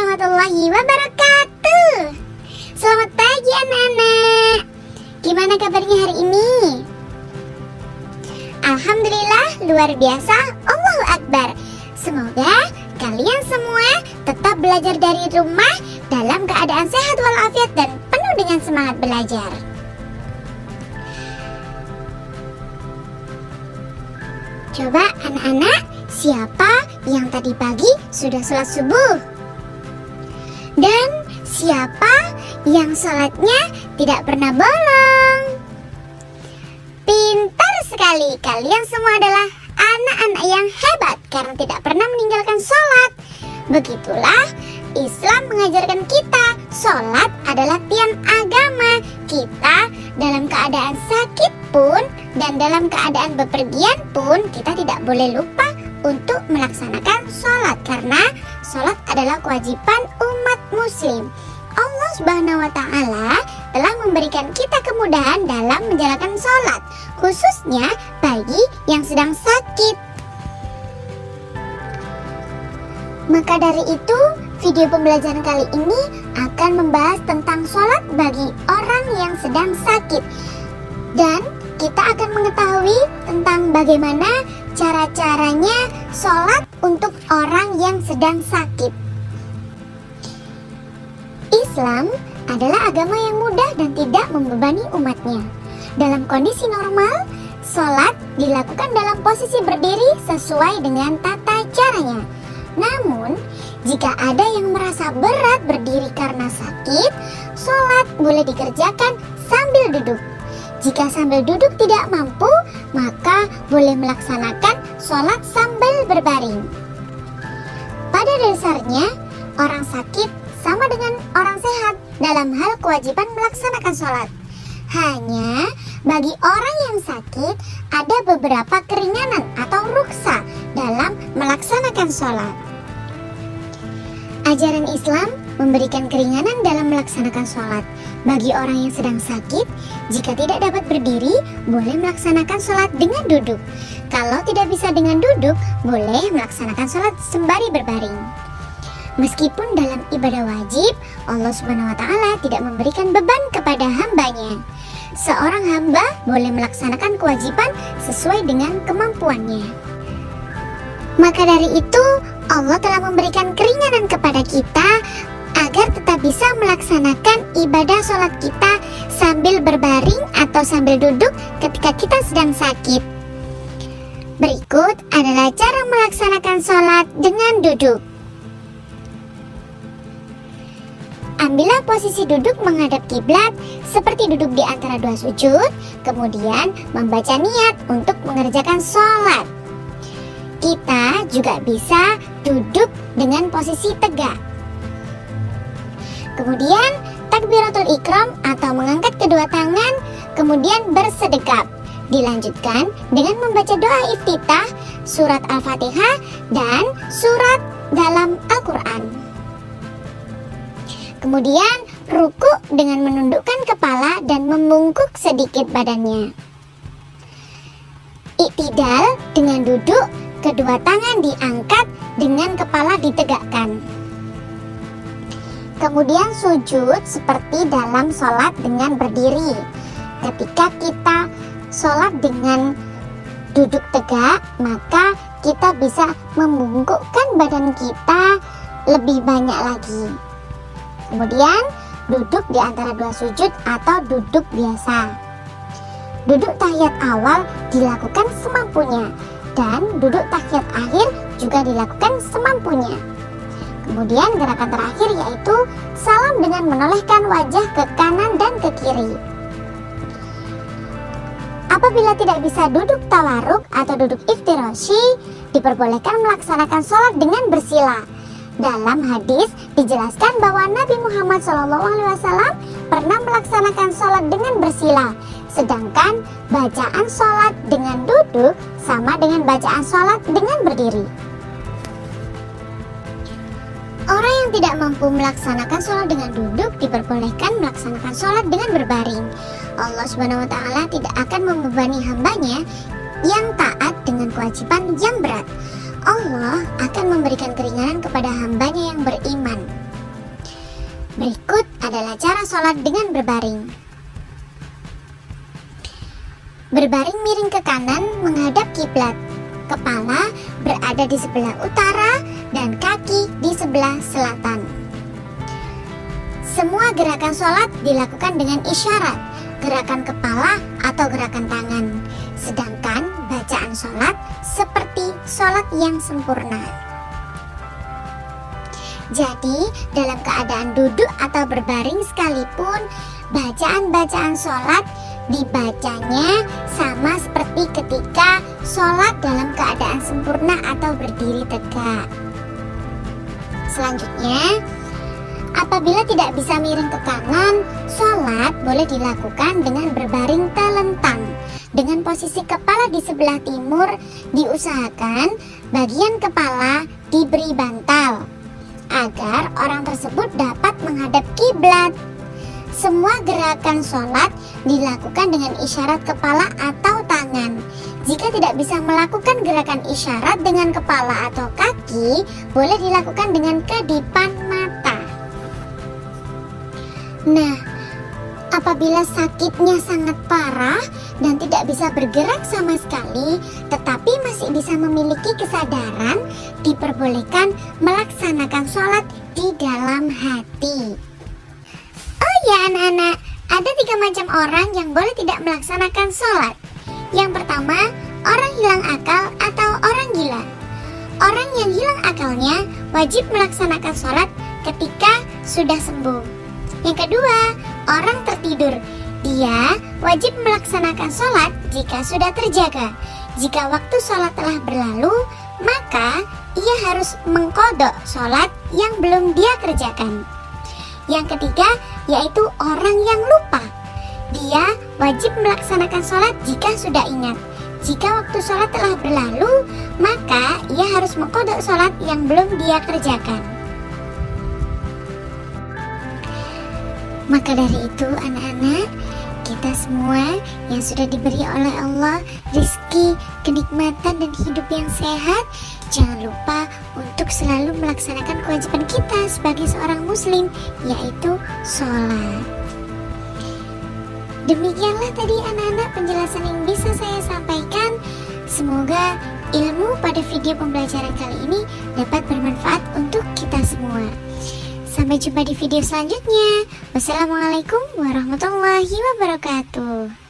warahmatullahi wabarakatuh. Selamat pagi anak-anak. Gimana kabarnya hari ini? Alhamdulillah luar biasa. Allahu Akbar. Semoga kalian semua tetap belajar dari rumah dalam keadaan sehat walafiat dan penuh dengan semangat belajar. Coba anak-anak, siapa yang tadi pagi sudah sholat subuh? Dan siapa yang sholatnya tidak pernah bolong? Pintar sekali, kalian semua adalah anak-anak yang hebat karena tidak pernah meninggalkan sholat. Begitulah Islam mengajarkan kita, sholat adalah tiang agama. Kita dalam keadaan sakit pun dan dalam keadaan bepergian pun kita tidak boleh lupa untuk melaksanakan sholat, karena sholat adalah kewajiban umat muslim. Allah Subhanahu wa Ta'ala telah memberikan kita kemudahan dalam menjalankan sholat, khususnya bagi yang sedang sakit. Maka dari itu, video pembelajaran kali ini akan membahas tentang sholat bagi orang yang sedang sakit. Dan kita akan mengetahui tentang bagaimana cara-caranya sholat untuk orang yang sedang sakit. Islam adalah agama yang mudah dan tidak membebani umatnya. Dalam kondisi normal, sholat dilakukan dalam posisi berdiri sesuai dengan tata caranya. Namun, jika ada yang merasa berat berdiri karena sakit, sholat boleh dikerjakan sambil duduk. Jika sambil duduk tidak mampu, maka boleh melaksanakan sholat sambil berbaring. Pada dasarnya, orang sakit sama dengan orang sehat dalam hal kewajiban melaksanakan sholat. Hanya bagi orang yang sakit, ada beberapa keringanan atau ruksa dalam melaksanakan sholat. Ajaran Islam memberikan keringanan dalam melaksanakan sholat. Bagi orang yang sedang sakit, jika tidak dapat berdiri, boleh melaksanakan sholat dengan duduk. Kalau tidak bisa dengan duduk, boleh melaksanakan sholat sembari berbaring. Meskipun dalam ibadah wajib, Allah Subhanahu wa Ta'ala tidak memberikan beban kepada hambanya. Seorang hamba boleh melaksanakan kewajiban sesuai dengan kemampuannya. Maka dari itu, Allah telah memberikan keringanan kepada kita agar tetap bisa melaksanakan ibadah sholat kita sambil berbaring atau sambil duduk ketika kita sedang sakit. Berikut adalah cara melaksanakan sholat dengan duduk. Ambillah posisi duduk menghadap kiblat seperti duduk di antara dua sujud, kemudian membaca niat untuk mengerjakan sholat. Kita juga bisa duduk dengan posisi tegak. Kemudian takbiratul ikram atau mengangkat kedua tangan, kemudian bersedekap. Dilanjutkan dengan membaca doa iftitah, surat Al-Fatihah, dan surat dalam Al-Quran. Kemudian ruku dengan menundukkan kepala dan membungkuk sedikit badannya. Iktidal dengan duduk, kedua tangan diangkat dengan kepala ditegakkan. Kemudian sujud seperti dalam sholat dengan berdiri. Ketika kita sholat dengan duduk tegak, maka kita bisa membungkukkan badan kita lebih banyak lagi. Kemudian duduk di antara dua sujud atau duduk biasa. Duduk tahiyat awal dilakukan semampunya, dan duduk tahiyat akhir juga dilakukan semampunya. Kemudian gerakan terakhir yaitu salam dengan menolehkan wajah ke kanan dan ke kiri. Apabila tidak bisa duduk tawaruk atau duduk iftirashi, diperbolehkan melaksanakan sholat dengan bersila. Dalam hadis dijelaskan bahwa Nabi Muhammad SAW pernah melaksanakan sholat dengan bersila, sedangkan bacaan sholat dengan duduk sama dengan bacaan sholat dengan berdiri. Orang yang tidak mampu melaksanakan sholat dengan duduk diperbolehkan melaksanakan sholat dengan berbaring. Allah Subhanahu wa Ta'ala tidak akan membebani hambanya yang taat dengan kewajiban yang berat. Allah akan memberikan keringanan kepada hambanya yang beriman. Berikut adalah cara sholat dengan berbaring. Berbaring miring ke kanan menghadap kiblat. Kepala berada di sebelah utara dan kaki di sebelah selatan. Semua gerakan sholat dilakukan dengan isyarat, gerakan kepala atau gerakan tangan. Sedangkan bacaan sholat seperti sholat yang sempurna. Jadi, dalam keadaan duduk atau berbaring sekalipun, bacaan-bacaan sholat dibacanya sama seperti ketika sholat dalam keadaan sempurna atau berdiri tegak. Selanjutnya, apabila tidak bisa miring ke kanan, sholat boleh dilakukan dengan berbaring telentang. Dengan posisi kepala di sebelah timur, diusahakan bagian kepala diberi bantal agar orang tersebut dapat menghadap kiblat. Semua gerakan sholat dilakukan dengan isyarat kepala atau tangan. Jika tidak bisa melakukan gerakan isyarat dengan kepala atau kaki, boleh dilakukan dengan kedipan mata. Nah, apabila sakitnya sangat parah dan tidak bisa bergerak sama sekali, tetapi masih bisa memiliki kesadaran, diperbolehkan melaksanakan sholat di dalam hati. Oh ya anak-anak, ada 3 macam orang yang boleh tidak melaksanakan sholat. Yang pertama, orang hilang akal atau orang gila. Orang yang hilang akalnya wajib melaksanakan sholat ketika sudah sembuh. Yang kedua, orang tertidur. Dia wajib melaksanakan sholat jika sudah terjaga. Jika waktu sholat telah berlalu, maka ia harus mengqadha sholat yang belum dia kerjakan. Yang ketiga, yaitu orang yang lupa. Dia wajib melaksanakan sholat jika sudah ingat. Jika waktu sholat telah berlalu, maka ia harus mengqadha sholat yang belum dia kerjakan. Maka dari itu anak-anak, kita semua yang sudah diberi oleh Allah rizki, kenikmatan dan hidup yang sehat, jangan lupa untuk selalu melaksanakan kewajiban kita sebagai seorang muslim, yaitu sholat. Demikianlah tadi anak-anak penjelasan yang bisa saya sampaikan. Semoga ilmu pada video pembelajaran kali ini dapat bermanfaat untuk kita semua. Sampai jumpa di video selanjutnya. Wassalamualaikum warahmatullahi wabarakatuh.